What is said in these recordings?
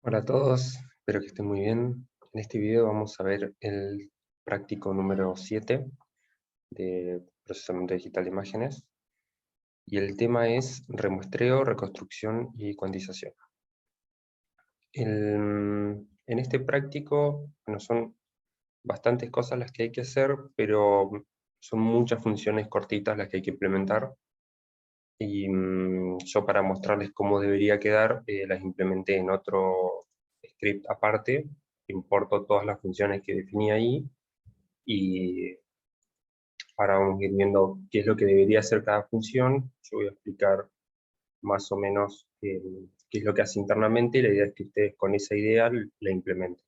Hola a todos, espero que estén muy bien. En este video vamos a ver el práctico número 7 de procesamiento digital de imágenes. Y el tema es remuestreo, reconstrucción y cuantización. En este práctico, bueno, son bastantes cosas las que hay que hacer, pero son muchas funciones cortitas las que hay que implementar. Y yo, para mostrarles cómo debería quedar, las implementé en otro script aparte. Importo todas las funciones que definí ahí, y ahora vamos a ir viendo qué es lo que debería hacer cada función. Yo voy a explicar más o menos qué es lo que hace internamente, y la idea es que ustedes con esa idea la implementen.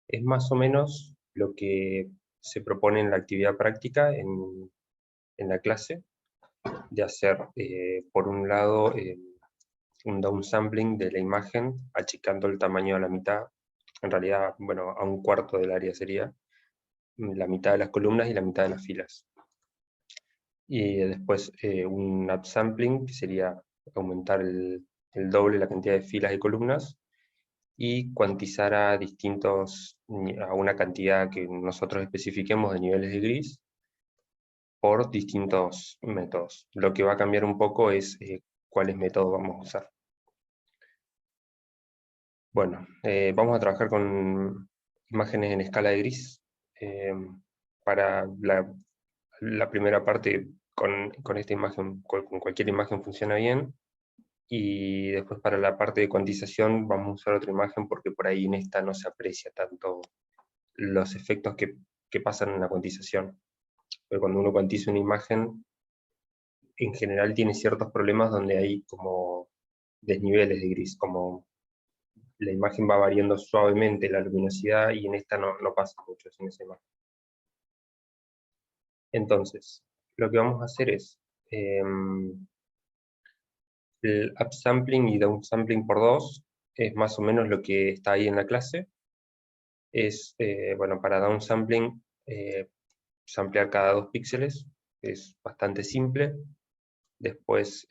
Es más o menos lo que se propone en la actividad práctica en la clase, de hacer, por un lado, un downsampling de la imagen, achicando el tamaño a la mitad, en realidad, bueno, a un cuarto del área sería, la mitad de las columnas y la mitad de las filas. Y después un upsampling, que sería aumentar el doble la cantidad de filas y columnas, y cuantizar a una cantidad que nosotros especifiquemos de niveles de gris, por distintos métodos. Lo que va a cambiar un poco es cuáles métodos vamos a usar. Bueno, vamos a trabajar con imágenes en escala de gris. Para la primera parte, con esta imagen, con cualquier imagen funciona bien. Y después, para la parte de cuantización, vamos a usar otra imagen, porque por ahí en esta no se aprecia tanto los efectos que pasan en la cuantización. Pero cuando uno cuantiza una imagen, en general tiene ciertos problemas donde hay como desniveles de gris, como la imagen va variando suavemente la luminosidad, y en esta no pasa mucho en esa imagen. Entonces, lo que vamos a hacer es el upsampling y downsampling por 2, es más o menos lo que está ahí en la clase. Es, bueno, para downsampling, samplear cada 2 píxeles, es bastante simple. Después,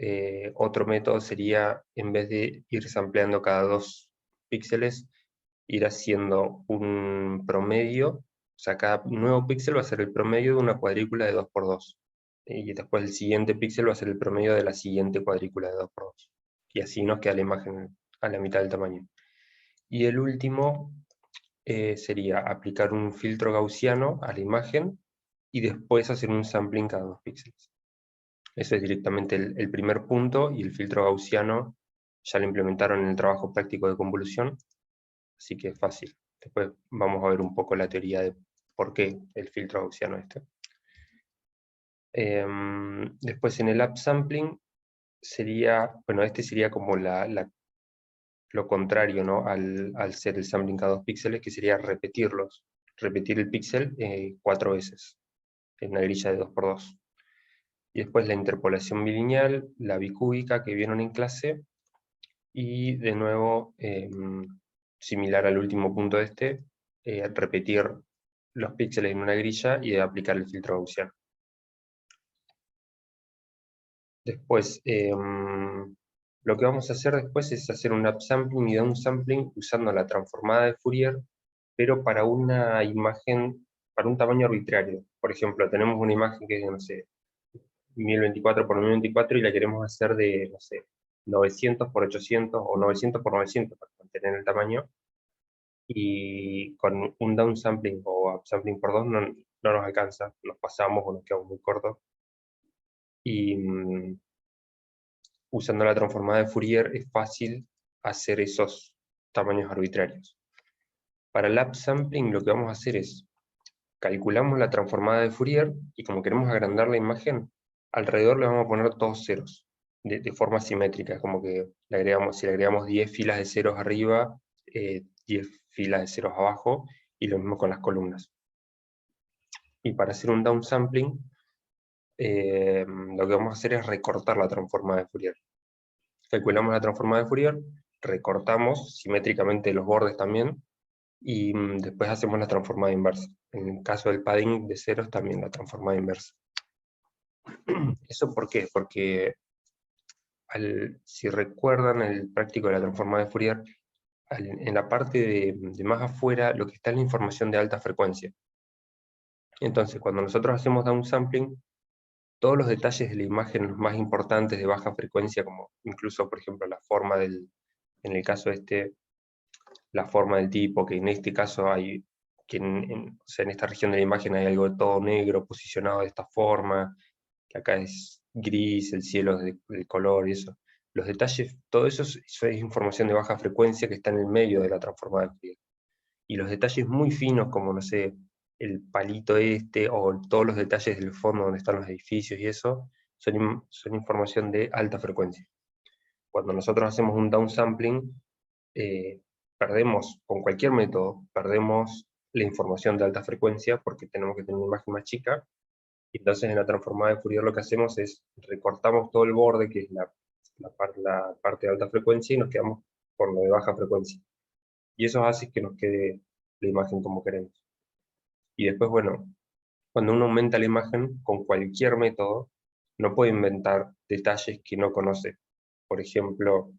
otro método sería, en vez de ir sampleando cada 2 píxeles, ir haciendo un promedio. O sea, cada nuevo píxel va a ser el promedio de una cuadrícula de 2×2. Y después el siguiente píxel va a ser el promedio de la siguiente cuadrícula de 2×2. Y así nos queda la imagen a la mitad del tamaño. Y el último sería aplicar un filtro gaussiano a la imagen, y después hacer un sampling cada 2 píxeles. Ese es directamente el primer punto, y el filtro gaussiano ya lo implementaron en el trabajo práctico de convolución, así que es fácil. Después vamos a ver un poco la teoría de por qué el filtro gaussiano este. Después, en el upsampling sería, bueno, este sería como lo contrario, ¿no? al ser el sampling cada 2 píxeles, que sería repetir el píxel 4 veces en una grilla de 2×2. Y después la interpolación bilineal, la bicúbica que vieron en clase, y de nuevo, similar al último punto de repetir los píxeles en una grilla y aplicar el filtro gaussiano. Después, lo que vamos a hacer después es hacer un upsampling y downsampling usando la transformada de Fourier, pero para una imagen, para un tamaño arbitrario. Por ejemplo, tenemos una imagen que es, no sé, 1024×1024, y la queremos hacer de, no sé, 900×800 o 900×900, para mantener el tamaño. Y con un downsampling o upsampling por 2 no nos alcanza, nos pasamos o nos quedamos muy cortos. Y usando la transformada de Fourier es fácil hacer esos tamaños arbitrarios. Para el upsampling, lo que vamos a hacer es, calculamos la transformada de Fourier, y como queremos agrandar la imagen, alrededor le vamos a poner todos ceros, de forma simétrica, como que si le agregamos 10 filas de ceros arriba, 10 filas de ceros abajo, y lo mismo con las columnas. Y para hacer un downsampling, lo que vamos a hacer es recortar la transformada de Fourier. Calculamos la transformada de Fourier, recortamos simétricamente los bordes también, y después hacemos la transformada inversa. En el caso del padding de ceros, también la transformada inversa. ¿Eso por qué? Porque, si recuerdan el práctico de la transformada de Fourier, en la parte de más afuera, lo que está es la información de alta frecuencia. Entonces, cuando nosotros hacemos downsampling, todos los detalles de la imagen los más importantes de baja frecuencia, como incluso, por ejemplo, la forma en el caso este, la forma del tipo, que en este caso hay, que o sea, en esta región de la imagen hay algo de todo negro posicionado de esta forma, que acá es gris, el cielo es de color y eso. Los detalles, todo eso es información de baja frecuencia que está en el medio de la transformada de Fourier. Y los detalles muy finos, como, no sé, el palito este, o todos los detalles del fondo donde están los edificios y eso, son información de alta frecuencia. Cuando nosotros hacemos un downsampling, perdemos, con cualquier método, perdemos la información de alta frecuencia porque tenemos que tener una imagen más chica. Y entonces en la transformada de Fourier lo que hacemos es recortamos todo el borde, que es la parte de alta frecuencia, y nos quedamos con lo de baja frecuencia. Y eso hace que nos quede la imagen como queremos. Y después, bueno, cuando uno aumenta la imagen con cualquier método, no puede inventar detalles que no conoce. Por ejemplo,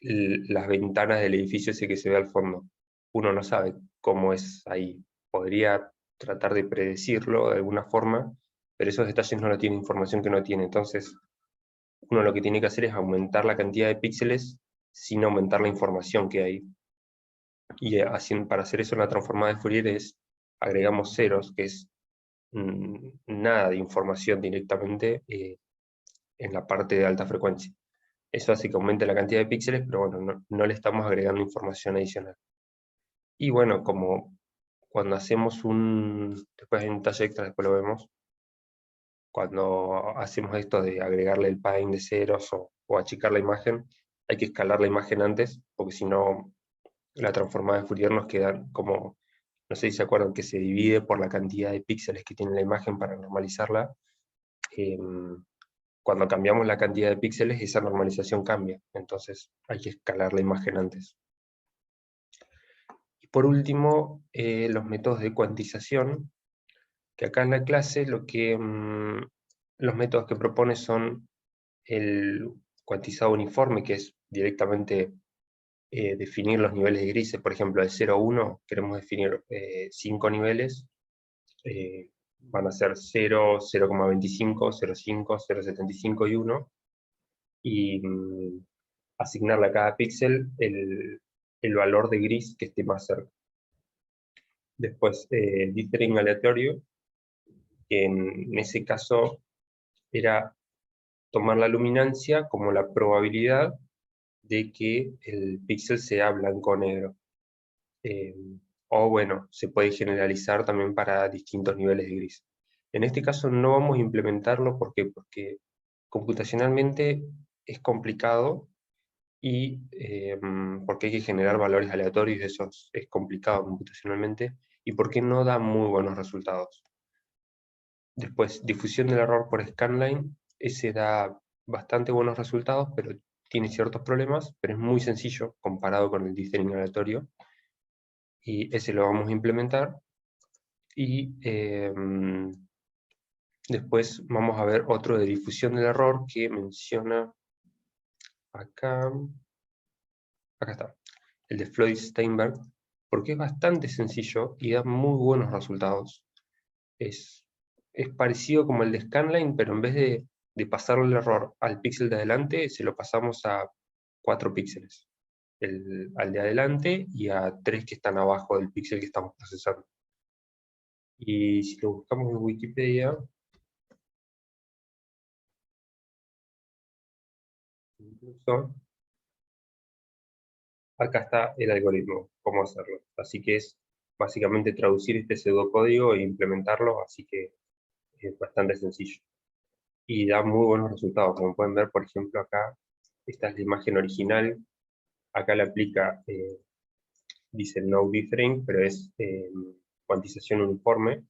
las ventanas del edificio ese que se ve al fondo. Uno no sabe cómo es ahí. Podría tratar de predecirlo de alguna forma, pero esos detalles no lo tiene, información que no tiene. Entonces, uno lo que tiene que hacer es aumentar la cantidad de píxeles sin aumentar la información que hay. Y para hacer eso en la transformada de Fourier agregamos ceros, que es nada de información directamente en la parte de alta frecuencia. Eso hace que aumente la cantidad de píxeles, pero bueno, no le estamos agregando información adicional. Y bueno, como cuando hacemos después hay un detalle extra, después lo vemos, cuando hacemos esto de agregarle el padding de ceros o achicar la imagen, hay que escalar la imagen antes, porque si no, la transformada de Fourier nos queda como, no sé si se acuerdan, que se divide por la cantidad de píxeles que tiene la imagen para normalizarla. Cuando cambiamos la cantidad de píxeles, esa normalización cambia, entonces hay que escalar la imagen antes. Y por último, los métodos de cuantización, que acá en la clase los métodos que propone son el cuantizado uniforme, que es directamente definir los niveles de grises. Por ejemplo, de 0 a 1 queremos definir 5 niveles, van a ser 0, 0,25, 0,5, 0,75 y 1, y asignarle a cada píxel el valor de gris que esté más cerca. Después, dithering aleatorio, que en ese caso era tomar la luminancia como la probabilidad de que el píxel sea blanco o negro. O bueno, se puede generalizar también para distintos niveles de gris. En este caso no vamos a implementarlo porque computacionalmente es complicado y porque hay que generar valores aleatorios, eso es complicado computacionalmente, y porque no da muy buenos resultados. Después, difusión del error por scanline, ese da bastante buenos resultados, pero tiene ciertos problemas, pero es muy sencillo comparado con el dithering aleatorio, y ese lo vamos a implementar. Y después vamos a ver otro de difusión del error que menciona acá está, el de Floyd-Steinberg, porque es bastante sencillo y da muy buenos resultados. Es parecido como el de Scanline, pero en vez de pasarle el error al píxel de adelante, se lo pasamos a 4 píxeles. Al de adelante y a 3 que están abajo del píxel que estamos procesando. Y si lo buscamos en Wikipedia, incluso, acá está el algoritmo, cómo hacerlo. Así que es básicamente traducir este pseudocódigo e implementarlo, así que es bastante sencillo. Y da muy buenos resultados. Como pueden ver, por ejemplo, acá, esta es la imagen original. Acá le aplica, dice no dithering, pero es cuantización uniforme.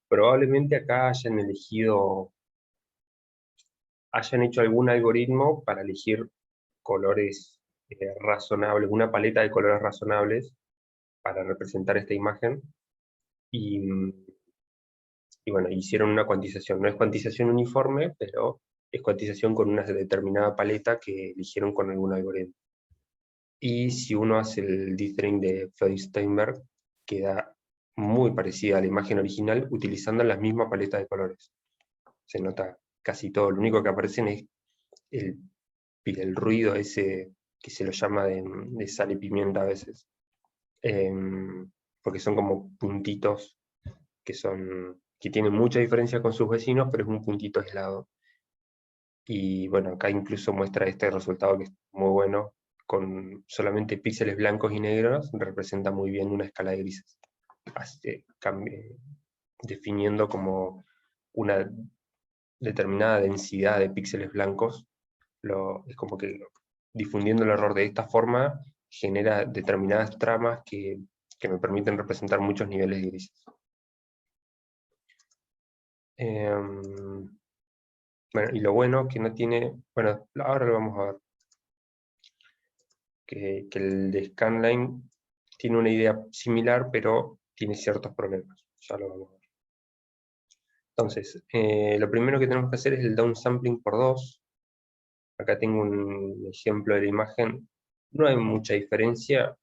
Probablemente acá hayan hecho algún algoritmo para elegir colores razonables, una paleta de colores razonables para representar esta imagen. Y bueno, hicieron una cuantización. No es cuantización uniforme, pero escuatización con una determinada paleta que eligieron con algún algoritmo. Y si uno hace el dithering de Friedrich-Steinberg, queda muy parecida a la imagen original utilizando la misma paleta de colores. Se nota casi todo, lo único que aparecen es el ruido ese que se lo llama de sal y pimienta a veces. Porque son como puntitos que tienen mucha diferencia con sus vecinos, pero es un puntito aislado. Y bueno, acá incluso muestra este resultado que es muy bueno, con solamente píxeles blancos y negros, representa muy bien una escala de grises, definiendo como una determinada densidad de píxeles blancos. Es como que difundiendo el error de esta forma genera determinadas tramas que me permiten representar muchos niveles de grises. Bueno, y lo bueno que no tiene, bueno, ahora lo vamos a ver, que el de Scanline tiene una idea similar, pero tiene ciertos problemas. Ya lo vamos a ver. Entonces, lo primero que tenemos que hacer es el downsampling por 2. Acá tengo un ejemplo de la imagen. No hay mucha diferencia,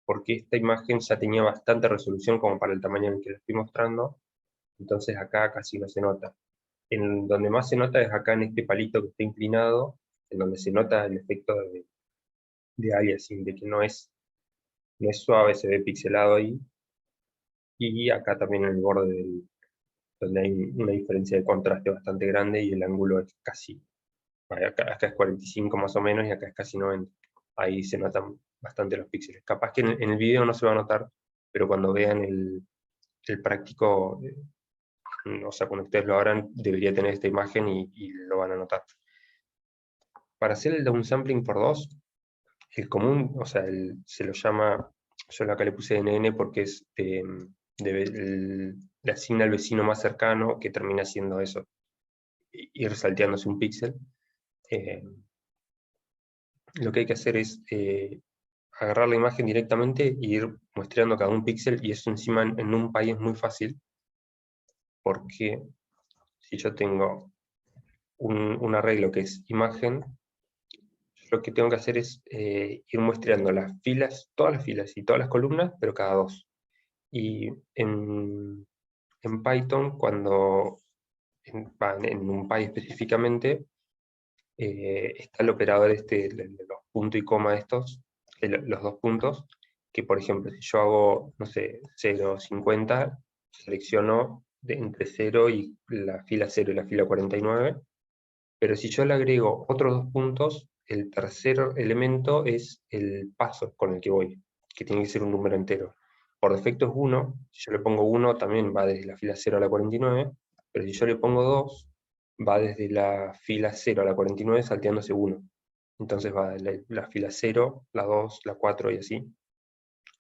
porque esta imagen ya tenía bastante resolución como para el tamaño en el que lo estoy mostrando. Entonces acá casi no se nota. En donde más se nota es acá en este palito que está inclinado, en donde se nota el efecto de aliasing, de que no es suave, se ve pixelado ahí. Y acá también en el borde donde hay una diferencia de contraste bastante grande y el ángulo es casi, acá es 45 más o menos y acá es casi 90. Ahí se notan bastante los píxeles. Capaz que en el video no se va a notar, pero cuando vean el práctico, o sea, cuando ustedes lo harán, debería tener esta imagen y lo van a notar. Para hacer el downsampling por 2, el común, o sea, se lo llama, yo acá le puse NN porque es le asigna al vecino más cercano, que termina siendo eso, ir salteándose un píxel. Lo que hay que hacer es agarrar la imagen directamente e ir muestreando cada un píxel, y eso encima en NumPy es muy fácil, porque si yo tengo un arreglo que es imagen, lo que tengo que hacer es ir muestreando las filas, todas las filas y todas las columnas, pero cada 2. Y en Python, en NumPy específicamente, está el operador de los puntos y coma estos, los 2 puntos, que por ejemplo, si yo hago, no sé, 0,50, selecciono entre 0 y la fila 0 y la fila 49, pero si yo le agrego otros 2 puntos, el tercer elemento es el paso con el que voy, que tiene que ser un número entero. Por defecto es 1, si yo le pongo 1 también va desde la fila 0 a la 49, pero si yo le pongo 2, va desde la fila 0 a la 49 salteándose 1. Entonces va de la fila 0, la 2, la 4 y así,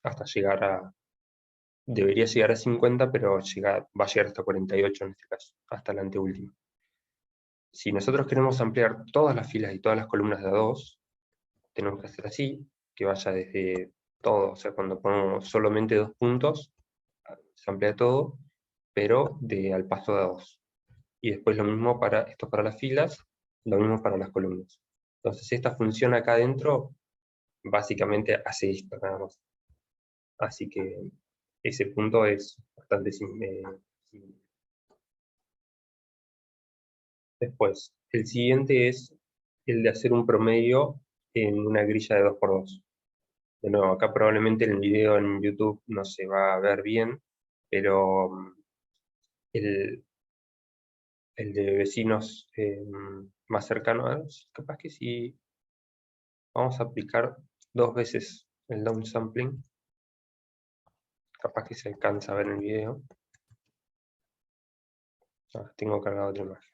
hasta llegar debería llegar a 50, pero va a llegar hasta 48 en este caso, hasta la anteúltima. Si nosotros queremos ampliar todas las filas y todas las columnas de A2, tenemos que hacer así, que vaya desde todo, o sea, cuando ponemos solamente 2 puntos, se amplía todo, pero al paso de A2. Y después lo mismo esto para las filas, lo mismo para las columnas. Entonces esta función acá adentro, básicamente hace esto nada más. Así que ese punto es bastante simple. Después, el siguiente es el de hacer un promedio en una grilla de 2x2. De nuevo, acá probablemente en el video en YouTube no se va a ver bien, pero el, el de vecinos más cercanos, capaz que si vamos a aplicar 2 veces el downsampling, capaz que se alcanza a ver en el video. Tengo cargado otra imagen.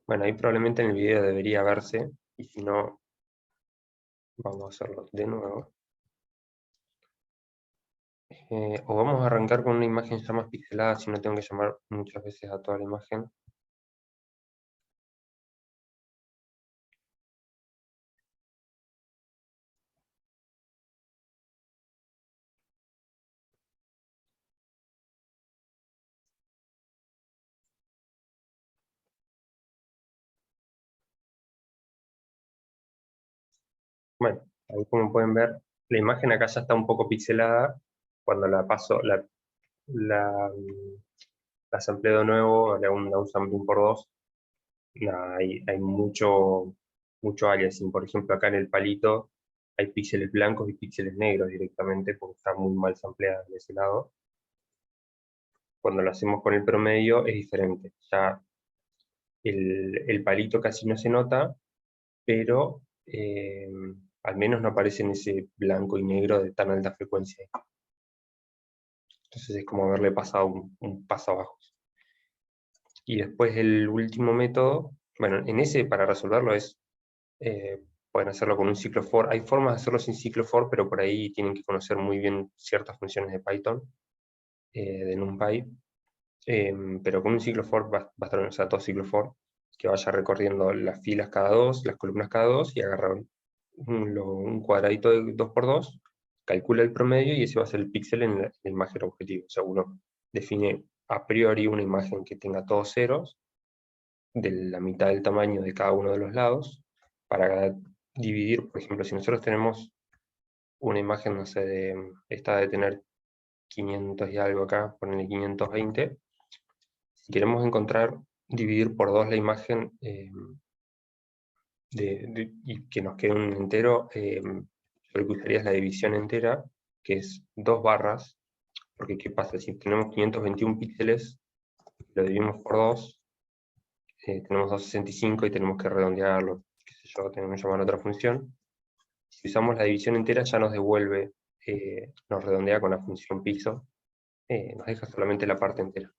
Bueno, ahí probablemente en el video debería verse, y si no, vamos a hacerlo de nuevo. O vamos a arrancar con una imagen ya más pixelada, si no tengo que llamar muchas veces a toda la imagen. Bueno, ahí como pueden ver, la imagen acá ya está un poco pixelada. Cuando la paso, la, la sampleo de nuevo, le hago un downsampling por 2, hay mucho aliasing. Por ejemplo, acá en el palito hay píxeles blancos y píxeles negros directamente, porque está muy mal sampleada de ese lado. Cuando lo hacemos con el promedio es diferente. Ya el palito casi no se nota, pero al menos no aparece en ese blanco y negro de tan alta frecuencia. Entonces es como haberle pasado un paso abajo. Y después el último método, bueno, en ese para resolverlo es, pueden hacerlo con un ciclo for. Hay formas de hacerlo sin ciclo for, pero por ahí tienen que conocer muy bien ciertas funciones de Python, de NumPy. Pero con un ciclo for basta usar dos ciclo for, que vaya recorriendo las filas cada dos, las columnas cada dos, y agarra un cuadradito de 2×2, calcula el promedio y ese va a ser el píxel en la imagen objetivo. O sea, uno define a priori una imagen que tenga todos ceros, de la mitad del tamaño de cada uno de los lados, para dividir. Por ejemplo, si nosotros tenemos una imagen, no sé, esta de tener 500 y algo acá, ponerle 520, si queremos encontrar, dividir por 2 la imagen y que nos quede un entero, yo lo que usaría es la división entera, que es 2 barras, porque ¿qué pasa? Si tenemos 521 píxeles, lo dividimos por 2, tenemos 265 y tenemos que redondearlo, qué sé yo, tenemos que llamar a otra función. Si usamos la división entera ya nos devuelve, nos redondea con la función piso, nos deja solamente la parte entera.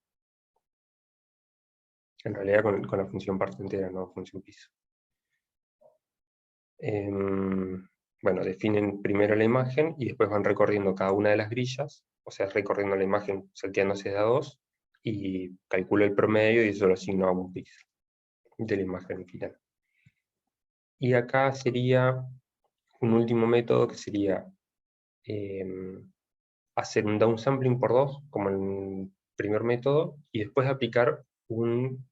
En realidad con la función parte entera, no función piso. Bueno, definen primero la imagen y después van recorriendo cada una de las grillas, o sea, recorriendo la imagen salteándose de a 2, y calculo el promedio y eso lo asigno a un píxel de la imagen final. Y acá sería un último método que sería hacer un downsampling por 2, como en el primer método, y después aplicar un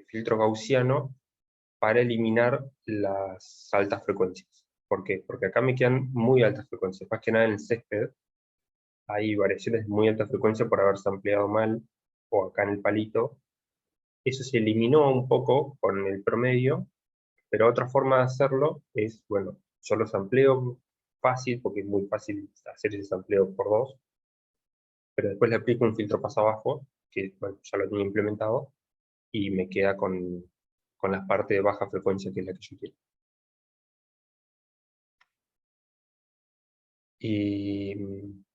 filtro gaussiano para eliminar las altas frecuencias. ¿Por qué? Porque acá me quedan muy altas frecuencias, más que nada en el césped hay variaciones de muy alta frecuencia por haber sampleado mal, o acá en el palito. Eso se eliminó un poco con el promedio, pero otra forma de hacerlo es, bueno, yo lo sampleo fácil, porque es muy fácil hacer ese sampleo por 2, pero después le aplico un filtro paso abajo, que bueno, ya lo tenía implementado, y me queda con la parte de baja frecuencia, que es la que yo quiero. Y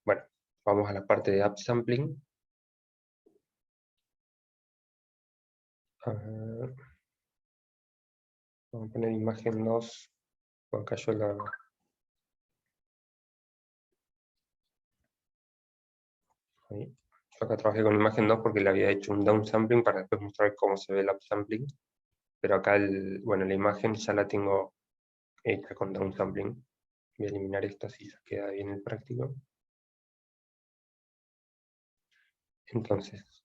bueno, vamos a la parte de upsampling. Vamos a poner imagen 2. Acá yo la... Ahí. Yo acá trabajé con imagen 2 porque le había hecho un downsampling para después mostrar cómo se ve el upsampling. Pero acá, bueno, la imagen ya la tengo hecha con downsampling. Voy a eliminar esto así ya queda bien el práctico. Entonces,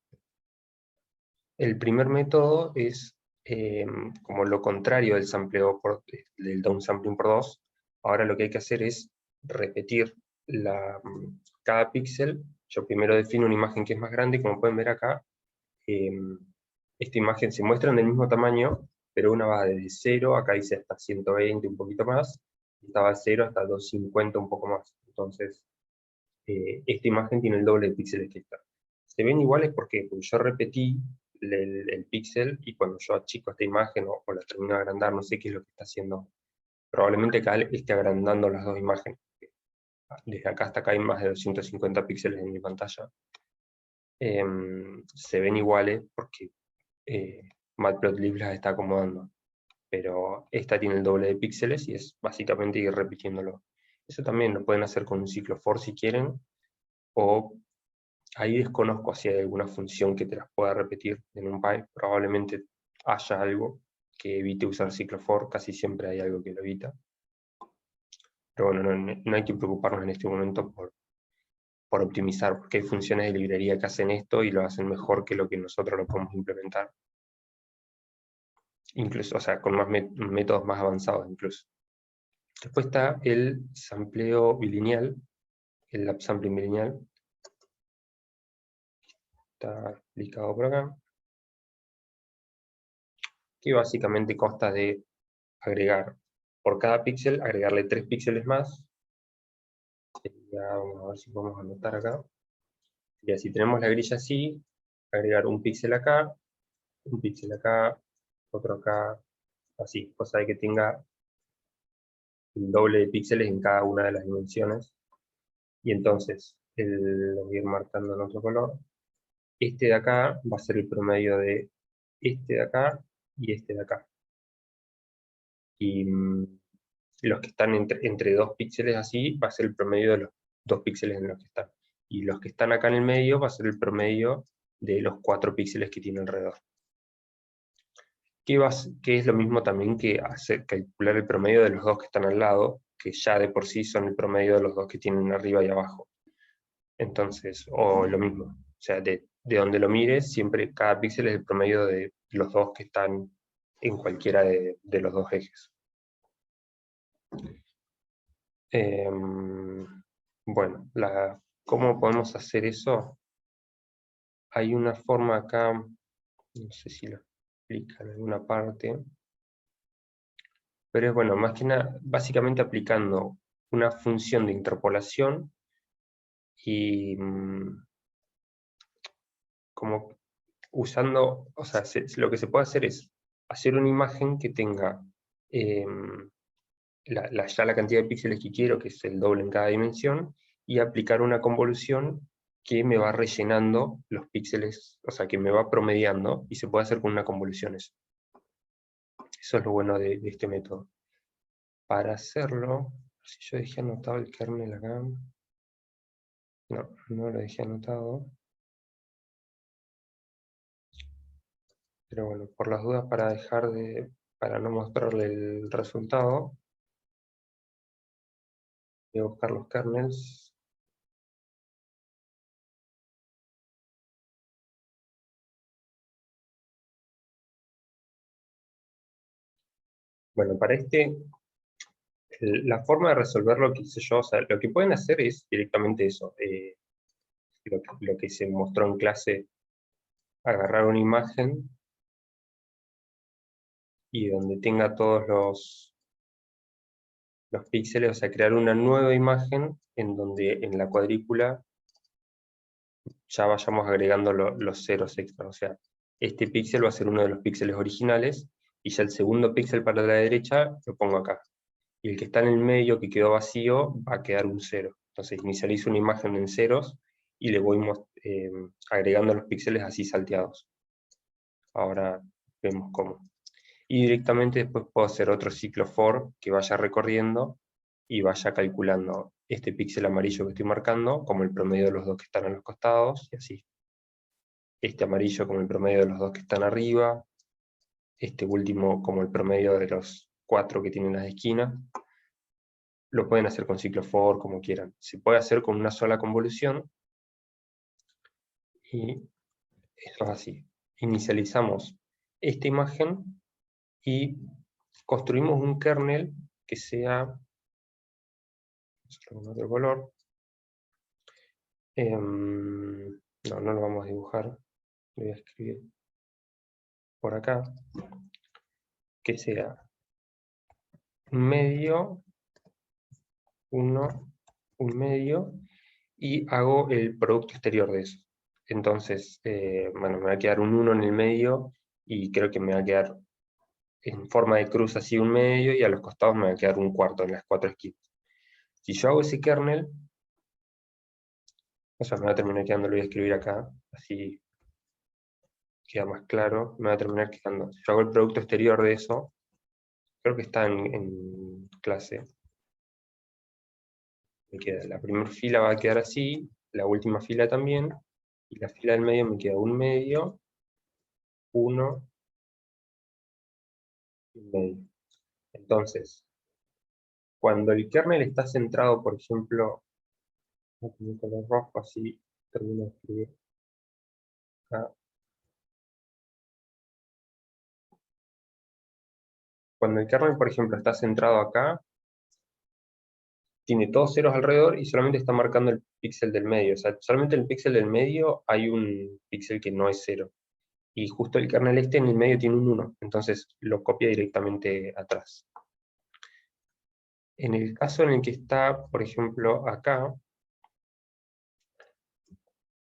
el primer método es como lo contrario del del downsampling por 2. Ahora lo que hay que hacer es repetir cada píxel. Yo primero defino una imagen que es más grande, como pueden ver acá. Esta imagen se muestra del mismo tamaño, pero una va desde 0, acá dice hasta 120, un poquito más, y esta va de 0 hasta 250, un poco más. Entonces, esta imagen tiene el doble de píxeles que esta. Se ven iguales porque yo repetí el píxel, y cuando yo achico esta imagen o la termino de agrandar, no sé qué es lo que está haciendo. Probablemente acá esté agrandando las dos imágenes. Desde acá hasta acá hay más de 250 píxeles en mi pantalla. Se ven iguales porque Matplotlib las está acomodando. Pero esta tiene el doble de píxeles y es básicamente ir repitiéndolo. Eso también lo pueden hacer con un ciclo for si quieren, o ahí desconozco si hay alguna función que te las pueda repetir en un NumPy. Probablemente haya algo que evite usar ciclo for, casi siempre hay algo que lo evita. Pero bueno, no hay que preocuparnos en este momento por optimizar, porque hay funciones de librería que hacen esto y lo hacen mejor que lo que nosotros lo podemos implementar. Incluso, o sea, con métodos más avanzados incluso. Después está el sampleo bilineal, el upsampling bilineal. Está explicado por acá. Que básicamente consta de agregar, por cada píxel, agregarle 3 píxeles más. Vamos a ver si podemos anotar acá. Y si tenemos la grilla así, agregar un píxel acá, otro acá, así, cosa de que tenga el doble de píxeles en cada una de las dimensiones. Y entonces, lo voy a ir marcando en otro color. Este de acá va a ser el promedio de este de acá y este de acá. Y los que están entre 2 píxeles así, va a ser el promedio de los 2 píxeles en los que están. Y los que están acá en el medio va a ser el promedio de los 4 píxeles que tiene alrededor. Que es lo mismo también que calcular el promedio de los 2 que están al lado, que ya de por sí son el promedio de los 2 que tienen arriba y abajo. Entonces, o lo mismo, o sea, de donde lo mires, siempre cada píxel es el promedio de los 2 que están en cualquiera de los 2 ejes. Bueno, ¿cómo podemos hacer eso? Hay una forma acá, no sé si lo explica en alguna parte, pero es bueno, más que nada, básicamente aplicando una función de interpolación y como usando, o sea, lo que se puede hacer es hacer una imagen que tenga ya la cantidad de píxeles que quiero, que es el doble en cada dimensión, y aplicar una convolución que me va rellenando los píxeles, o sea, que me va promediando, y se puede hacer con una convolución eso. Eso es lo bueno de este método. Para hacerlo, si yo dejé anotado el kernel acá, no lo dejé anotado, pero bueno, por las dudas, para no mostrarle el resultado, voy a buscar los kernels. Bueno, para la forma de resolverlo que hice yo, o sea, lo que pueden hacer es directamente eso, lo que se mostró en clase, agarrar una imagen y donde tenga todos los píxeles, o sea, crear una nueva imagen en donde en la cuadrícula ya vayamos agregando los ceros extras, o sea, este píxel va a ser uno de los píxeles originales, y ya el segundo píxel para la derecha lo pongo acá. Y el que está en el medio, que quedó vacío, va a quedar un 0. Entonces inicializo una imagen en ceros y le voy agregando los píxeles así salteados. Ahora vemos cómo. Y directamente después puedo hacer otro ciclo for que vaya recorriendo y vaya calculando este píxel amarillo que estoy marcando como el promedio de los 2 que están a los costados, y así. Este amarillo como el promedio de los 2 que están arriba, este último como el promedio de los 4 que tienen las esquinas. Lo pueden hacer con ciclo for, como quieran. Se puede hacer con una sola convolución, y esto es así. Inicializamos esta imagen y construimos un kernel que sea con otro color. No lo vamos a dibujar, lo voy a escribir por acá, que sea un medio, un medio, y hago el producto exterior de eso. Entonces, bueno, me va a quedar un 1 en el medio, y creo que me va a quedar en forma de cruz así un medio, y a los costados me va a quedar un cuarto en las 4 esquinas. Si yo hago ese kernel, o sea, me va a terminar quedando, lo voy a escribir acá, así queda más claro, me va a terminar quedando. Si yo hago el producto exterior de eso, creo que está en clase, la primera fila va a quedar así, la última fila también, y la fila del medio me queda un medio, 1 y un medio. Entonces, cuando el kernel está centrado, por ejemplo, voy a poner color rojo, así termino de escribir acá. Cuando el kernel, por ejemplo, está centrado acá, tiene todos ceros alrededor y solamente está marcando el píxel del medio. O sea, solamente en el píxel del medio hay un píxel que no es 0. Y justo el kernel este en el medio tiene un 1, entonces lo copia directamente atrás. En el caso en el que está, por ejemplo, acá,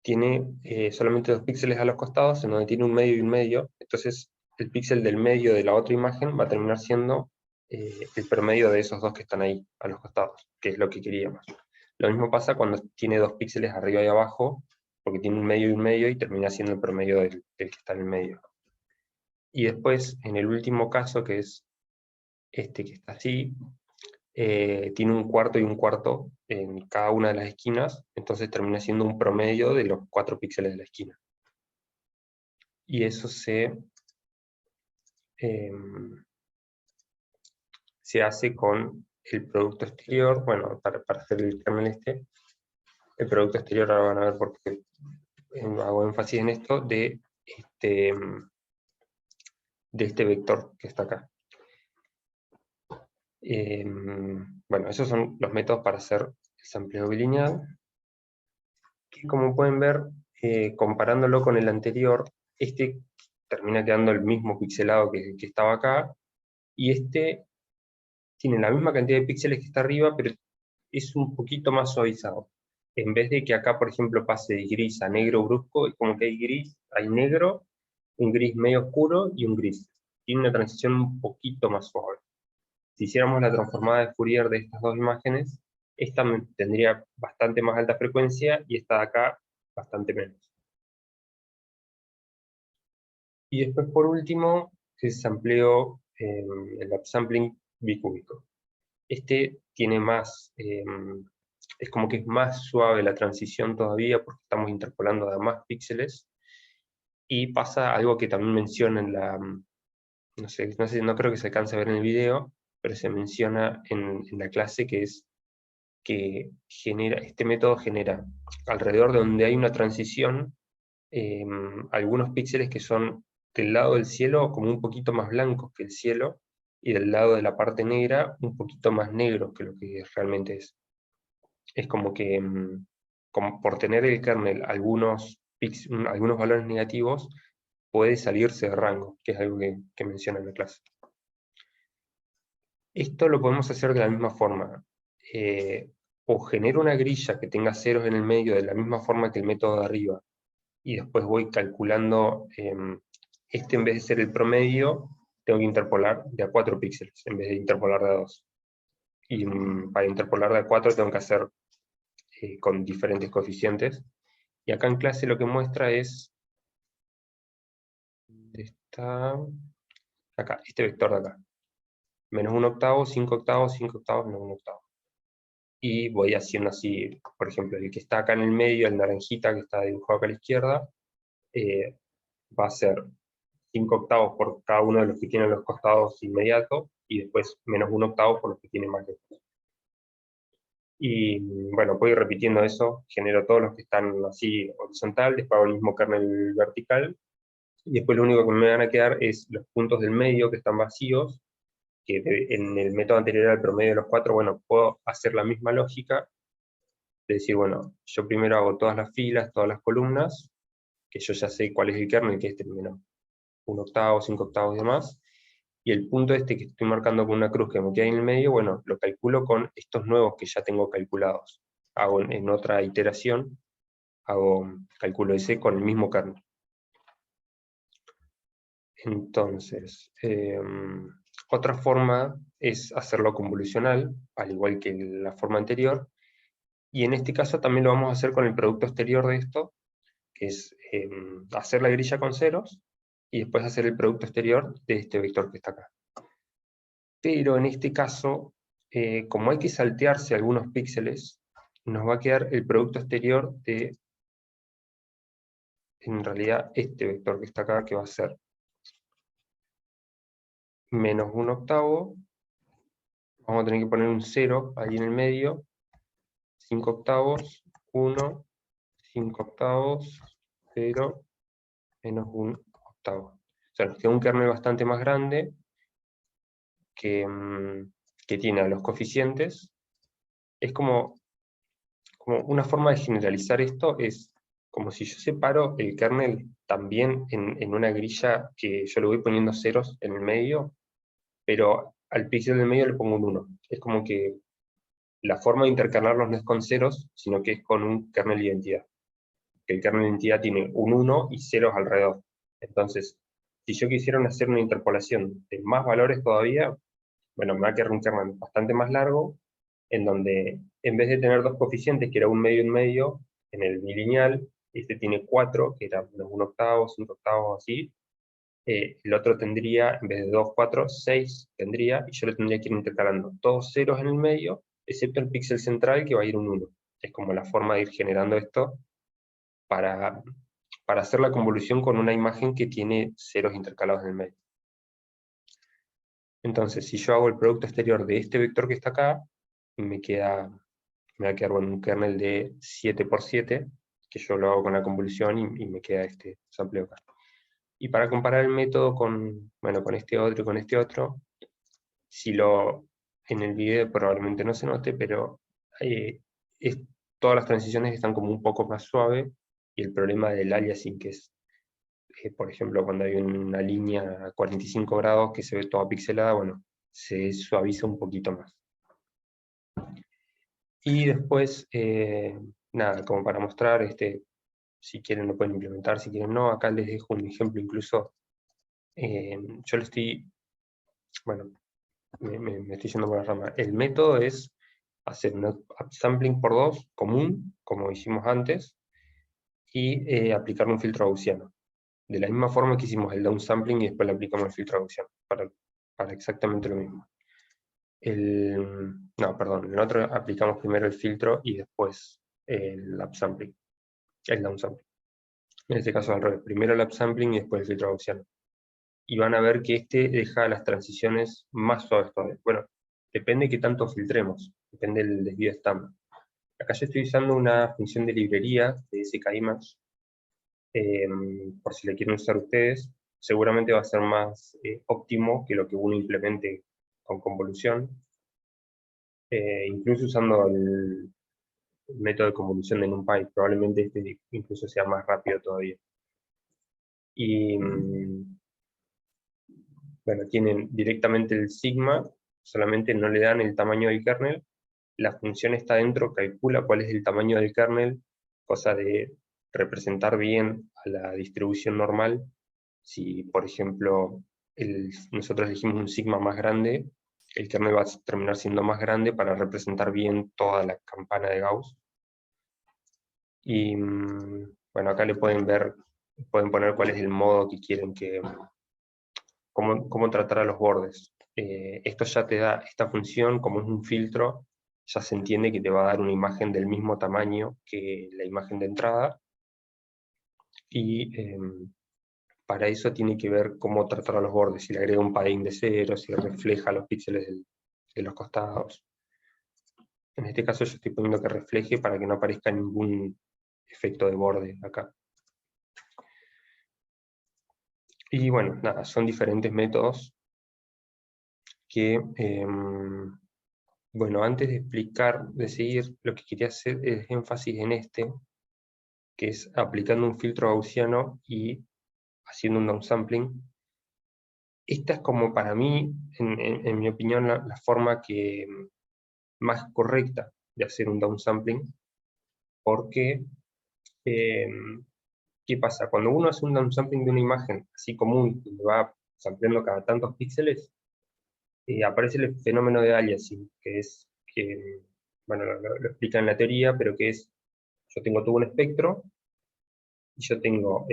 tiene solamente 2 píxeles a los costados, en donde tiene un medio y un medio, entonces el píxel del medio de la otra imagen va a terminar siendo el promedio de esos dos que están ahí, a los costados, que es lo que queríamos. Lo mismo pasa cuando tiene 2 píxeles arriba y abajo, porque tiene un medio y termina siendo el promedio del que está en el medio. Y después, en el último caso, que es este que está así, tiene un cuarto y un cuarto en cada una de las esquinas, entonces termina siendo un promedio de los 4 píxeles de la esquina. Y eso se hace con el producto exterior, bueno, para hacer el kernel este, el producto exterior, ahora van a ver por qué hago énfasis en esto, de este vector que está acá. Bueno, esos son los métodos para hacer el sampleo bilineal, que como pueden ver, comparándolo con el anterior, este termina quedando el mismo pixelado que estaba acá, y este tiene la misma cantidad de píxeles que está arriba, pero es un poquito más suavizado. En vez de que acá, por ejemplo, pase de gris a negro brusco, es como que hay gris, hay negro, un gris medio oscuro y un gris. Tiene una transición un poquito más suave. Si hiciéramos la transformada de Fourier de estas dos imágenes, esta tendría bastante más alta frecuencia y esta de acá bastante menos. Y después, por último, el sampleo, el upsampling bicúbico. Este tiene más, es como que es más suave la transición todavía porque estamos interpolando a más píxeles, y pasa algo que también menciona en la, no creo que se alcance a ver en el video, pero se menciona en la clase, que es que este método genera, alrededor de donde hay una transición, algunos píxeles que son del lado del cielo como un poquito más blancos que el cielo, y del lado de la parte negra un poquito más negros que lo que realmente es. Es como que, como por tener el kernel algunos valores negativos, puede salirse de rango, que es algo que menciona en la clase. Esto lo podemos hacer de la misma forma. O genero una grilla que tenga ceros en el medio de la misma forma que el método de arriba, y después voy calculando, en vez de ser el promedio, tengo que interpolar de a 4 píxeles, en vez de interpolar de a 2. Y para interpolar de a 4 tengo que hacer con diferentes coeficientes. Y acá en clase lo que muestra es, acá, este vector de acá. Menos 1 octavo, 5 octavos, 5 octavos, menos 1 octavo. Y voy haciendo así, por ejemplo, el que está acá en el medio, el naranjita que está dibujado acá a la izquierda, va a ser 5 octavos por cada uno de los que tienen los costados inmediatos, y después menos 1 octavo por los que tienen más lejos. Y bueno, voy repitiendo eso, genero todos los que están así horizontal, después hago el mismo kernel vertical, y después lo único que me van a quedar es los puntos del medio que están vacíos, que en el método anterior al promedio de los 4, bueno, puedo hacer la misma lógica, de decir, bueno, yo primero hago todas las filas, todas las columnas, que yo ya sé cuál es el kernel, que es este, menos 1 octavo, 5 octavos y demás, y el punto este que estoy marcando con una cruz que me queda en el medio, bueno, lo calculo con estos nuevos que ya tengo calculados. Hago en otra iteración, calculo ese con el mismo kernel. Entonces, otra forma es hacerlo convolucional, al igual que la forma anterior, y en este caso también lo vamos a hacer con el producto exterior de esto, que es hacer la grilla con ceros, y después hacer el producto exterior de este vector que está acá. Pero en este caso, como hay que saltearse algunos píxeles, nos va a quedar el producto exterior de, en realidad, este vector que está acá, que va a ser menos 1 octavo, vamos a tener que poner un 0 ahí en el medio, 5 octavos, 1, 5 octavos, 0, menos 1 octavo. O sea, nos queda un kernel bastante más grande, que tiene a los coeficientes es como una forma de generalizar esto, es como si yo separo el kernel también en una grilla que yo le voy poniendo ceros en el medio, pero al píxel del medio le pongo un 1. Es como que la forma de intercalarlos no es con ceros, sino que es con un kernel de identidad. El kernel de identidad tiene un 1 y ceros alrededor. Entonces, si yo quisiera hacer una interpolación de más valores todavía, bueno, me va a quedar un kernel bastante más largo, en donde en vez de tener dos coeficientes, que era un medio, en el bilineal, este tiene 4, que era un octavo, 5 octavos, así. El otro tendría, en vez de 2, 4, 6 tendría, y yo le tendría que ir intercalando todos ceros en el medio, excepto el píxel central, que va a ir un 1. Es como la forma de ir generando esto para hacer la convolución con una imagen que tiene ceros intercalados en el medio. Entonces, si yo hago el producto exterior de este vector que está acá, me va a quedar bueno, un kernel de 7 por 7, que yo lo hago con la convolución y me queda este sampleo acá. Y para comparar el método con este otro y con este otro, en el video probablemente no se note, pero todas las transiciones están como un poco más suaves, y el problema del aliasing, que es, por ejemplo, cuando hay una línea a 45 grados que se ve toda pixelada, bueno, se suaviza un poquito más. Y después, nada, como para mostrar, si quieren lo pueden implementar, si quieren no. Acá les dejo un ejemplo incluso. Yo le estoy, bueno, me estoy yendo por la rama. El método es hacer un upsampling por 2 común, como hicimos antes, y aplicarle un filtro gaussiano. De la misma forma que hicimos el downsampling y después le aplicamos el filtro gaussiano, para exactamente lo mismo. No, perdón, en el otro aplicamos primero el filtro y después el upsampling, el downsampling. En este caso al revés, primero el upsampling y después el filtro gaussiano. Y van a ver que este deja las transiciones más suaves todavía. Bueno, depende de qué tanto filtremos, depende del desvío estándar. Acá yo estoy usando una función de librería de skImage, por si la quieren usar ustedes. Seguramente va a ser más óptimo que lo que uno implemente con convolución. Incluso usando el método de convolución de NumPy, probablemente este incluso sea más rápido todavía. Y bueno, tienen directamente el sigma, solamente no le dan el tamaño del kernel. La función está dentro, calcula cuál es el tamaño del kernel, cosa de representar bien a la distribución normal. Si, por ejemplo, nosotros elegimos un sigma más grande, el kernel va a terminar siendo más grande para representar bien toda la campana de Gauss. Y bueno, acá le pueden poner cuál es el modo que quieren cómo tratar a los bordes. Esto ya te da, esta función, como es un filtro, ya se entiende que te va a dar una imagen del mismo tamaño que la imagen de entrada, y para eso tiene que ver cómo tratar a los bordes, si le agrega un padding de cero, si refleja los píxeles de los costados. En este caso yo estoy poniendo que refleje para que no aparezca ningún efecto de borde acá. Y bueno, nada, son diferentes métodos que, bueno, antes de seguir, lo que quería hacer es énfasis en que es aplicando un filtro gaussiano y haciendo un downsampling. Esta es como para mí, en mi opinión, la forma más correcta de hacer un downsampling, porque ¿qué pasa? Cuando uno hace un downsampling de una imagen así común, que va sampleando cada tantos píxeles, aparece el fenómeno de aliasing, que es, bueno, lo explica en la teoría, pero que es, yo tengo todo un espectro, y yo tengo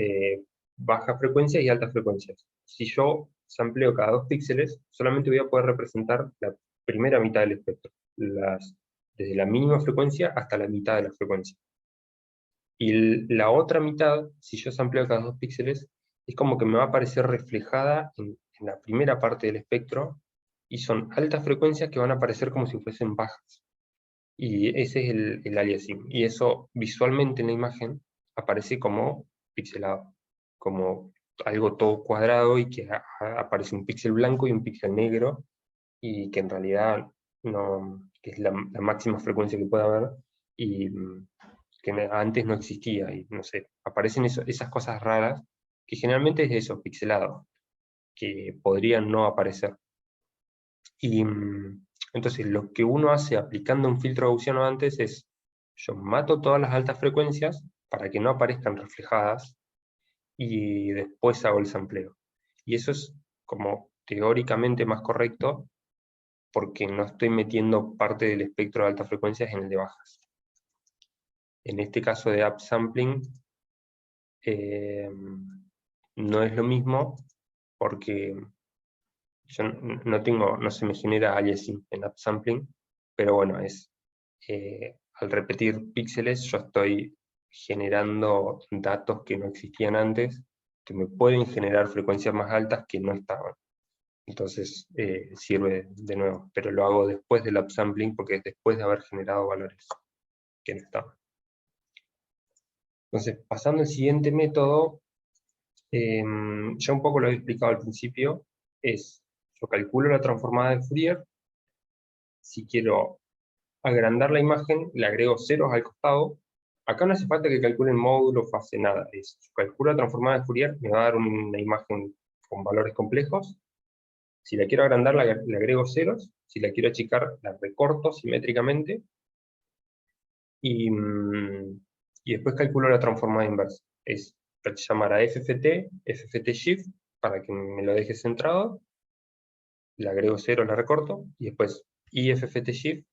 bajas frecuencias y altas frecuencias. Si yo sampleo cada 2 píxeles, solamente voy a poder representar la primera mitad del espectro, desde la mínima frecuencia hasta la mitad de la frecuencia. Y la otra mitad, si yo sampleo cada 2 píxeles, es como que me va a aparecer reflejada en la primera parte del espectro, y son altas frecuencias que van a aparecer como si fuesen bajas. Y ese es el aliasing. Y eso visualmente en la imagen aparece como pixelado, como algo todo cuadrado, y que aparece un píxel blanco y un píxel negro, y que en realidad no que es la máxima frecuencia que puede haber, y que antes no existía, y no sé, aparecen esas cosas raras, que generalmente es eso, pixelado, que podrían no aparecer. Y entonces lo que uno hace aplicando un filtro gaussiano antes es, yo mato todas las altas frecuencias para que no aparezcan reflejadas, y después hago el sampleo. Y eso es como teóricamente más correcto, porque no estoy metiendo parte del espectro de altas frecuencias en el de bajas. En este caso de upsampling, no es lo mismo, porque yo no se me genera aliasing en upsampling, pero bueno, al repetir píxeles yo estoy generando datos que no existían antes, que me pueden generar frecuencias más altas que no estaban. Entonces sirve de nuevo, pero lo hago después del upsampling, porque es después de haber generado valores que no estaban. Entonces, pasando al siguiente método, ya un poco lo he explicado al principio, yo calculo la transformada de Fourier. Si quiero agrandar la imagen, le agrego ceros al costado. Acá no hace falta que calcule el módulo, fase, nada. Yo calculo la transformada de Fourier, me va a dar una imagen con valores complejos. Si la quiero agrandar, le agrego ceros. Si la quiero achicar, la recorto simétricamente. Y después calculo la transformada inversa. Es llamar a FFT Shift, para que me lo deje centrado. Le agrego 0, la recorto, y después IFFT Shift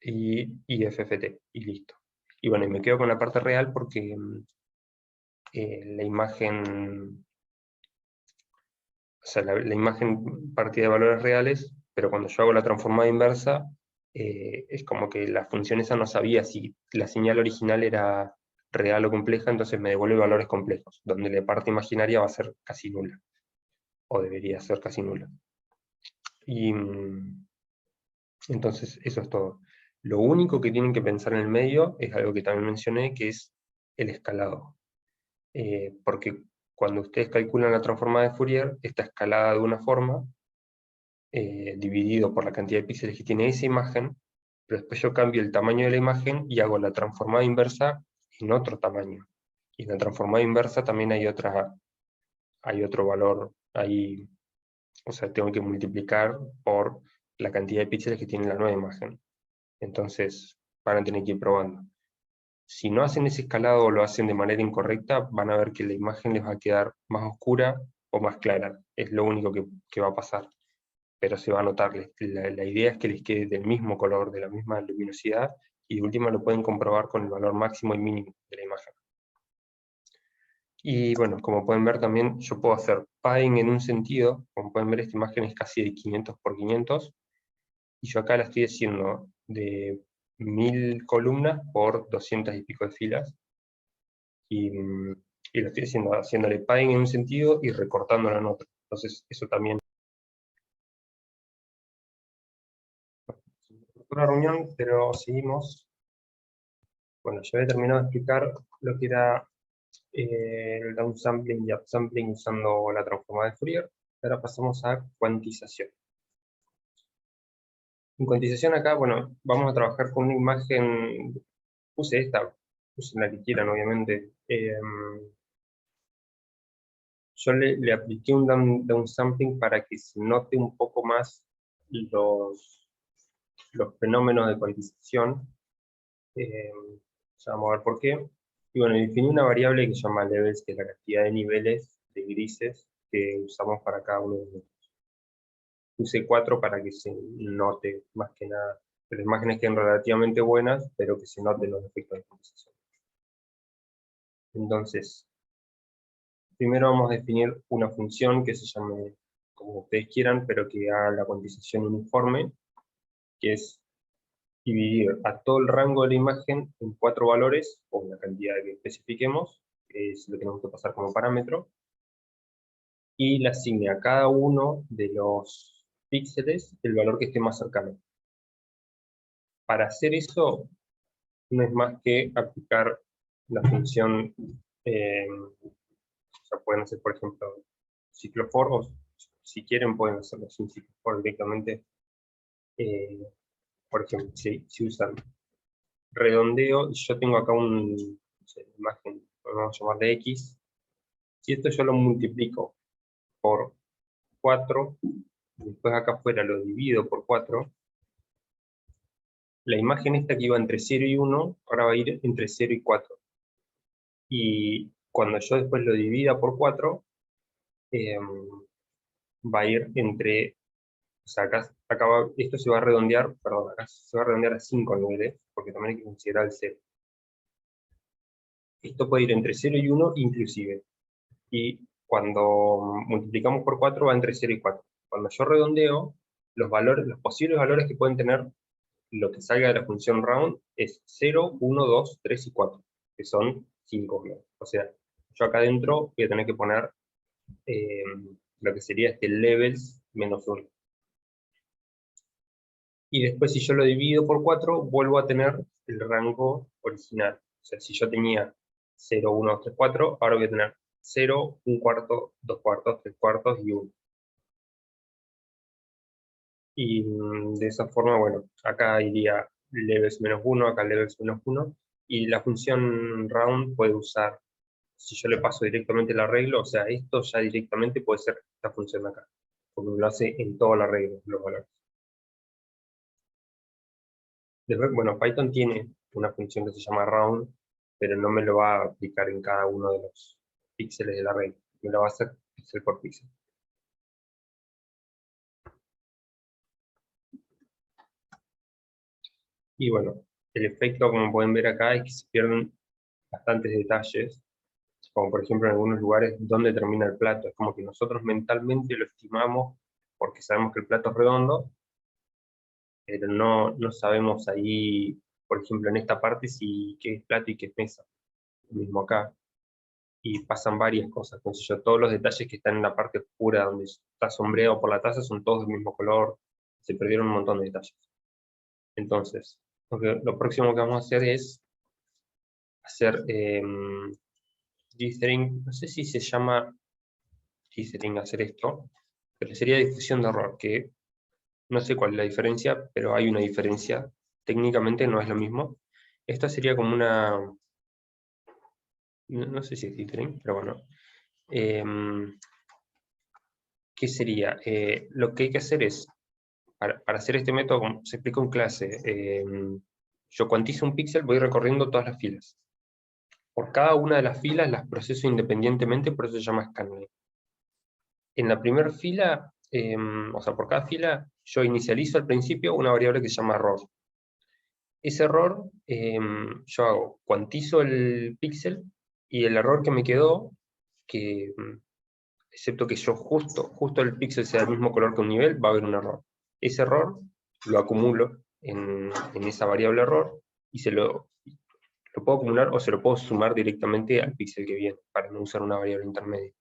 y IFFT, y listo. Y bueno, y me quedo con la parte real porque la imagen, o sea, la imagen partía de valores reales, pero cuando yo hago la transformada inversa, es como que la función esa no sabía si la señal original era real o compleja, entonces me devuelve valores complejos, donde la parte imaginaria va a ser casi nula, o debería ser casi nula. Y entonces eso es todo. Lo único que tienen que pensar en el medio es algo que también mencioné, que es el escalado. Porque cuando ustedes calculan la transformada de Fourier, está escalada de una forma, dividido por la cantidad de píxeles que tiene esa imagen, pero después yo cambio el tamaño de la imagen y hago la transformada inversa en otro tamaño. Y en la transformada inversa también hay otro valor ahí, o sea, tengo que multiplicar por la cantidad de píxeles que tiene la nueva imagen. Entonces van a tener que ir probando. Si no hacen ese escalado o lo hacen de manera incorrecta, van a ver que la imagen les va a quedar más oscura o más clara. Es lo único que va a pasar. Pero se va a notar. La idea es que les quede del mismo color, de la misma luminosidad, y de última lo pueden comprobar con el valor máximo y mínimo de la imagen. Y bueno, como pueden ver también, yo puedo hacer padding en un sentido. Como pueden ver, esta imagen es casi de 500 por 500, y yo acá la estoy haciendo de 1000 columnas por 200 y pico de filas, y lo estoy haciéndole padding en un sentido y recortándolo en otro. Entonces eso también una reunión, pero seguimos. Bueno, ya había terminado de explicar lo que era el downsampling y upsampling usando la transformada de Fourier. Ahora pasamos a cuantización. En cuantización acá, bueno, vamos a trabajar con una imagen, puse esta, puse la que quieran obviamente. Yo le apliqué un downsampling para que se note un poco más los fenómenos de cuantización. Ya vamos a ver por qué. Y bueno, definí una variable que se llama levels, que es la cantidad de niveles de grises que usamos para cada uno de nosotros. Puse 4 para que se note más que nada, que las imágenes queden relativamente buenas, pero que se noten los efectos de cuantización. Entonces, primero vamos a definir una función que se llame como ustedes quieran, pero que haga la cuantización uniforme, que es dividir a todo el rango de la imagen en 4 valores, o la cantidad que especifiquemos, que es lo que tenemos que pasar como parámetro, y le asigne a cada uno de los píxeles el valor que esté más cercano. Para hacer eso, no es más que aplicar la función, o pueden hacer, por ejemplo, ciclo for, o si quieren pueden hacerlo sin ciclo for directamente, por ejemplo, si usan redondeo, y yo tengo acá no sé, imagen, vamos a llamarle X, si esto yo lo multiplico por 4, después acá afuera lo divido por 4, la imagen esta que iba entre 0 y 1, ahora va a ir entre 0 y 4. Y cuando yo después lo divida por 4, va a ir entre, o sea, esto se va a redondear, perdón, acá se va a redondear a 5 niveles, porque también hay que considerar el 0. Esto puede ir entre 0 y 1 inclusive. Y cuando multiplicamos por 4 va entre 0 y 4. Cuando yo redondeo, los posibles valores que pueden tener lo que salga de la función round es 0, 1, 2, 3 y 4, que son 5. O sea, yo acá adentro voy a tener que poner lo que sería este levels menos 1. Y después si yo lo divido por 4, vuelvo a tener el rango original. O sea, si yo tenía 0, 1, 2, 3, 4, ahora voy a tener 0, 1 cuarto, 2 cuartos, 3 cuartos y 1. Y de esa forma, bueno, acá iría levels menos 1, acá levels menos 1, y la función round puede usar, si yo le paso directamente el arreglo, o sea, esto ya directamente puede ser esta función de acá, porque lo hace en todo el arreglo, los valores. Después, bueno, Python tiene una función que se llama round, pero no me lo va a aplicar en cada uno de los píxeles del arreglo, me lo va a hacer píxel por píxel. Y bueno, el efecto, como pueden ver acá, es que se pierden bastantes detalles, como por ejemplo en algunos lugares dónde termina el plato. Es como que nosotros mentalmente lo estimamos porque sabemos que el plato es redondo, pero no sabemos ahí, por ejemplo en esta parte, si qué es plato y qué es mesa. Lo mismo acá. Y pasan varias cosas. Entonces todos los detalles que están en la parte oscura, donde está sombreado por la taza, son todos del mismo color. Se perdieron un montón de detalles. Entonces, lo próximo que vamos a hacer es hacer dithering, no sé si se llama dithering hacer esto, pero sería difusión de error, que no sé cuál es la diferencia, pero hay una diferencia. Técnicamente no es lo mismo. Esta sería como una, no sé si es dithering, pero bueno. ¿Qué sería? Lo que hay que hacer es, para hacer este método, como se explica en clase, yo cuantizo un píxel, voy recorriendo todas las filas. Por cada una de las filas las proceso independientemente, por eso se llama scanning. En la primera fila, o sea, por cada fila, yo inicializo al principio una variable que se llama error. Ese error, yo cuantizo el píxel, y el error que me quedó, que, excepto que yo justo el píxel sea del mismo color que un nivel, va a haber un error. Ese error lo acumulo en esa variable error, y lo puedo acumular o se lo puedo sumar directamente al píxel que viene, para no usar una variable intermedia.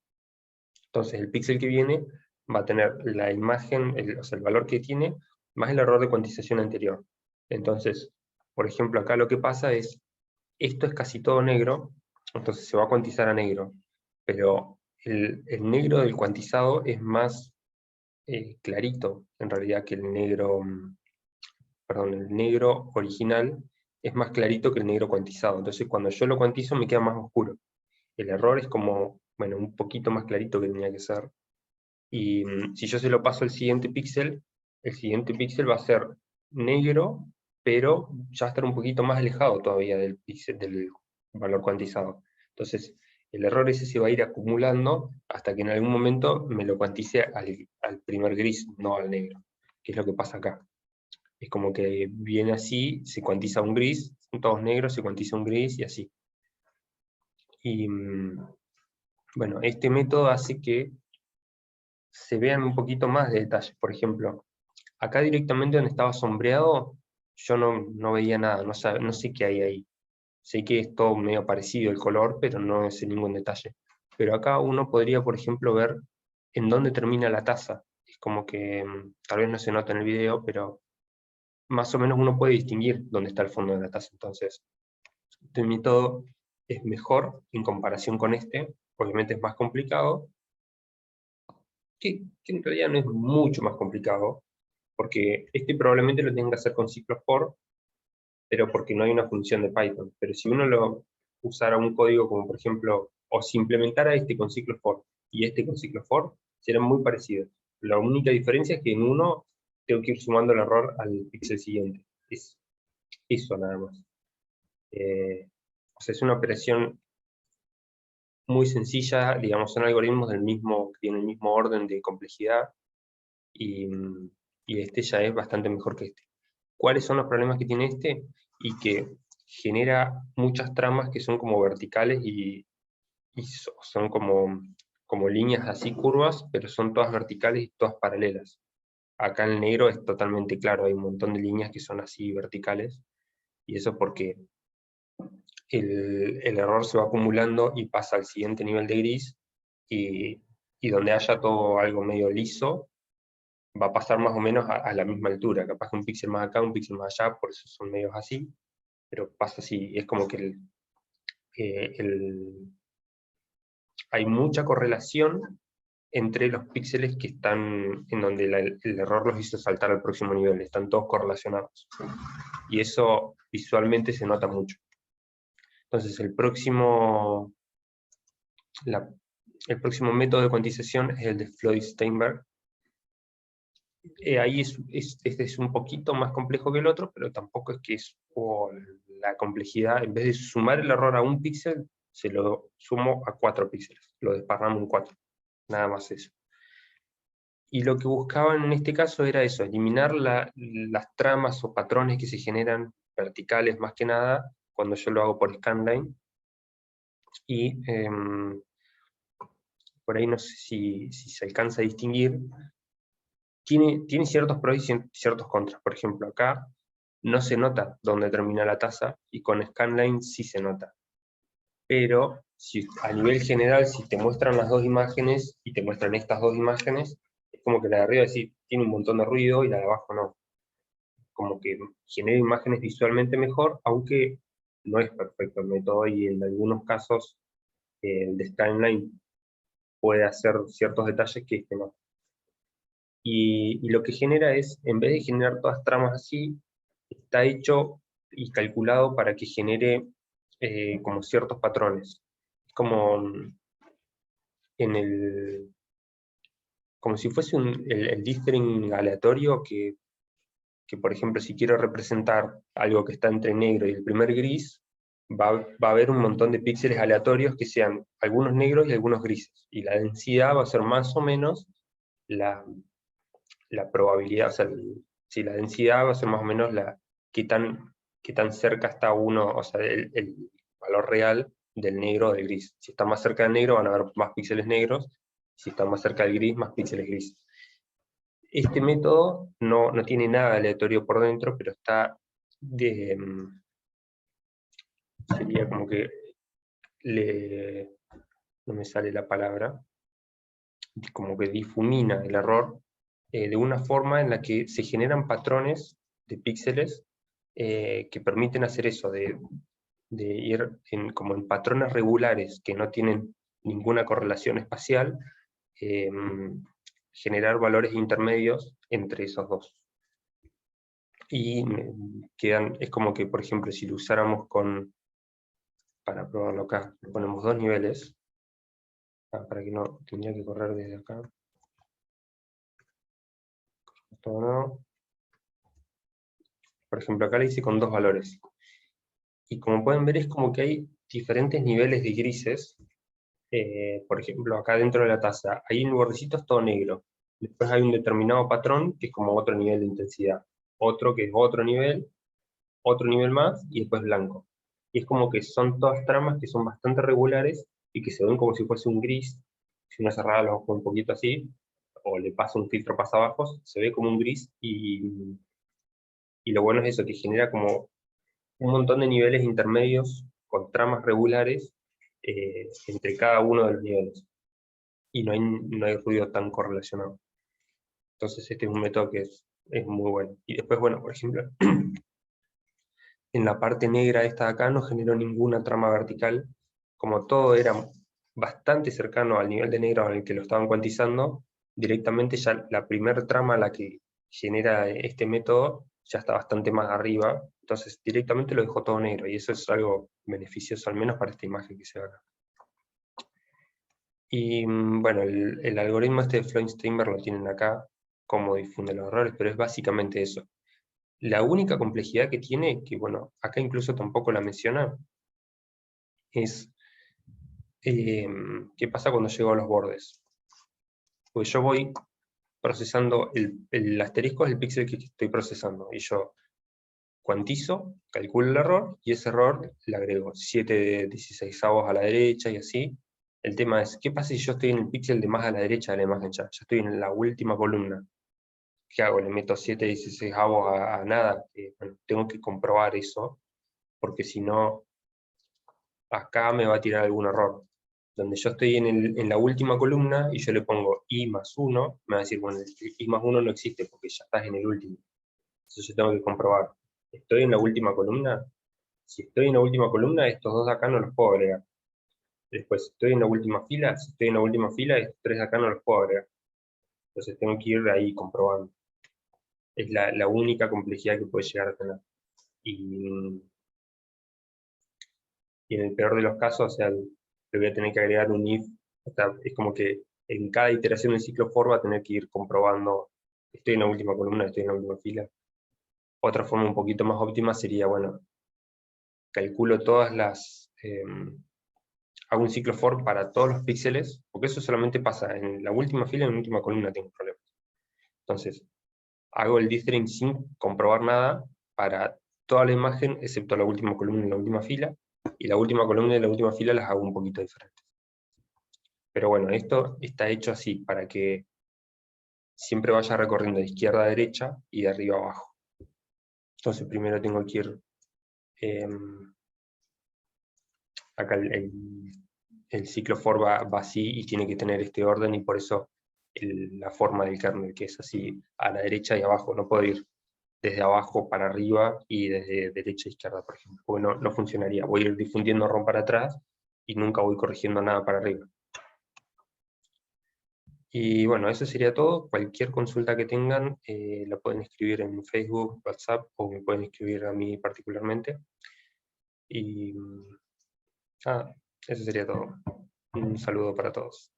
Entonces el píxel que viene va a tener la imagen, o sea, el valor que tiene, más el error de cuantización anterior. Entonces, por ejemplo, acá lo que pasa es, esto es casi todo negro, entonces se va a cuantizar a negro, pero el negro del cuantizado es más clarito, en realidad, que el negro, perdón, el negro original es más clarito que el negro cuantizado. Entonces cuando yo lo cuantizo me queda más oscuro. El error es como, bueno, un poquito más clarito que tenía que ser. Y si yo se lo paso al siguiente píxel, el siguiente píxel va a ser negro, pero ya va a estar un poquito más alejado todavía del píxel, del valor cuantizado. Entonces, el error ese se va a ir acumulando hasta que en algún momento me lo cuantice al primer gris, no al negro, que es lo que pasa acá. Es como que viene así, se cuantiza un gris, son todos negros, se cuantiza un gris y así. Y bueno, este método hace que se vean un poquito más de detalles. Por ejemplo, acá directamente donde estaba sombreado, yo no veía nada, no sé qué hay ahí. Sé que es todo medio parecido el color, pero no sé ningún detalle. Pero acá uno podría, por ejemplo, ver en dónde termina la taza. Es como que, tal vez no se nota en el video, pero más o menos uno puede distinguir dónde está el fondo de la taza. Entonces, este método es mejor en comparación con este. Obviamente es más complicado, que en realidad no es mucho más complicado, porque este probablemente lo tenga que hacer con ciclo for, pero porque no hay una función de Python. Pero si uno lo usara un código como por ejemplo, o si implementara este con ciclo for y este con ciclo for, serán muy parecidos. La única diferencia es que en uno tengo que ir sumando el error al píxel siguiente. Es eso nada más. O sea, es una operación muy sencilla, digamos, son algoritmos del mismo, que tienen el mismo orden de complejidad, y, y este ya es bastante mejor que este. ¿Cuáles son los problemas que tiene este? Y que genera muchas tramas que son como verticales y son como líneas así curvas, pero son todas verticales y todas paralelas. Acá en el negro es totalmente claro, hay un montón de líneas que son así verticales, y eso porque el error se va acumulando y pasa al siguiente nivel de gris, y donde haya todo algo medio liso, va a pasar más o menos a la misma altura, capaz que un píxel más acá, un píxel más allá, por eso son medios así, pero pasa así, es como que hay mucha correlación entre los píxeles que están en donde el error los hizo saltar al próximo nivel, están todos correlacionados. Y eso visualmente se nota mucho. Entonces el próximo método de cuantización es el de Floyd-Steinberg. Ahí este es un poquito más complejo que el otro, pero tampoco es que es la complejidad, en vez de sumar el error a un píxel, se lo sumo a 4 píxeles, lo desparramos en 4, nada más eso. Y lo que buscaban en este caso era eso, eliminar las tramas o patrones que se generan verticales más que nada, cuando yo lo hago por scanline, y por ahí no sé si se alcanza a distinguir, tiene ciertos pros y ciertos contras. Por ejemplo, acá no se nota dónde termina la tasa, y con scanline sí se nota. Pero a nivel general, si te muestran las dos imágenes, y te muestran estas dos imágenes, es como que la de arriba sí tiene un montón de ruido, y la de abajo no. Como que genera imágenes visualmente mejor, aunque no es perfecto el método, y en algunos casos el de scanline puede hacer ciertos detalles que este no. Y lo que genera es, en vez de generar todas tramas así, está hecho y calculado para que genere como ciertos patrones. Es como como si fuese el dithering aleatorio, que, por ejemplo, si quiero representar algo que está entre negro y el primer gris, va a haber un montón de píxeles aleatorios que sean algunos negros y algunos grises. Y la densidad va a ser más o menos la probabilidad, o sea, si la densidad va a ser más o menos qué tan cerca está uno, o sea, el valor real del negro o del gris. Si está más cerca del negro van a haber más píxeles negros, si está más cerca del gris, más píxeles grises. Este método no tiene nada aleatorio por dentro, pero está sería como que no me sale la palabra, como que difumina el error de una forma en la que se generan patrones de píxeles que permiten hacer eso, de ir como en patrones regulares que no tienen ninguna correlación espacial, generar valores intermedios entre esos dos. Y es como que, por ejemplo, si lo usáramos para probarlo acá, le ponemos 2 niveles, para que no tendría que correr desde acá. Esto no. Por ejemplo, acá le hice con 2 valores. Y como pueden ver, es como que hay diferentes niveles de grises. Por ejemplo, acá dentro de la taza, hay un bordecito todo negro. Después hay un determinado patrón, que es como otro nivel de intensidad. Otro que es otro nivel más, y después blanco. Y es como que son todas tramas que son bastante regulares, y que se ven como si fuese un gris. Si uno cerrara los ojos un poquito así, o le pasa un filtro pasabajos, se ve como un gris, y lo bueno es eso, que genera como un montón de niveles intermedios con tramas regulares entre cada uno de los niveles. Y no hay ruido tan correlacionado. Entonces este es un método que es muy bueno. Y después, bueno, por ejemplo, en la parte negra esta de acá no generó ninguna trama vertical. Como todo era bastante cercano al nivel de negro en el que lo estaban cuantizando, directamente ya la primera trama a la que genera este método ya está bastante más arriba, entonces directamente lo dejo todo negro, y eso es algo beneficioso, al menos para esta imagen que se ve acá. Y bueno, el algoritmo este de Floyd-Steinberg lo tienen acá, cómo difunde los errores, pero es básicamente eso. La única complejidad que tiene, que bueno, acá incluso tampoco la menciona, es qué pasa cuando llego a los bordes. Porque yo voy procesando, el asterisco es el píxel que estoy procesando, y yo cuantizo, calculo el error, y ese error le agrego 7/16 a la derecha y así. El tema es, ¿qué pasa si yo estoy en el píxel de más a la derecha de la imagen ya? Ya estoy en la última columna. ¿Qué hago? Le meto 7/16 a nada. Bueno, tengo que comprobar eso, porque si no, acá me va a tirar algún error. Donde yo estoy en la última columna y yo le pongo i+1, me va a decir, bueno, i+1 no existe porque ya estás en el último. Entonces yo tengo que comprobar. ¿Estoy en la última columna? Si estoy en la última columna, estos dos de acá no los puedo agregar. Después, estoy en la última fila, si estoy en la última fila, estos tres de acá no los puedo agregar. Entonces tengo que ir ahí comprobando. Es la única complejidad que puede llegar a tener. Y en el peor de los casos, o sea, le voy a tener que agregar un if. O sea, es como que en cada iteración del ciclo for va a tener que ir comprobando, estoy en la última columna, estoy en la última fila. Otra forma un poquito más óptima sería, bueno, calculo todas las... hago un ciclo for para todos los píxeles, porque eso solamente pasa en la última fila y en la última columna tengo problemas. Entonces, hago el dithering sin comprobar nada para toda la imagen, excepto la última columna y la última fila, y la última columna y la última fila las hago un poquito diferentes. Pero bueno, esto está hecho así, para que siempre vaya recorriendo de izquierda a derecha y de arriba a abajo. Entonces primero tengo que ir... acá el ciclo for va así y tiene que tener este orden, y por eso la forma del kernel, que es así a la derecha y abajo. No puedo ir desde abajo para arriba y desde derecha a izquierda, por ejemplo, porque no funcionaría. Voy a ir difundiendo ROM para atrás y nunca voy corrigiendo nada para arriba. Y bueno, eso sería todo. Cualquier consulta que tengan, la pueden escribir en Facebook, WhatsApp, o me pueden escribir a mí particularmente. Y eso sería todo. Un saludo para todos.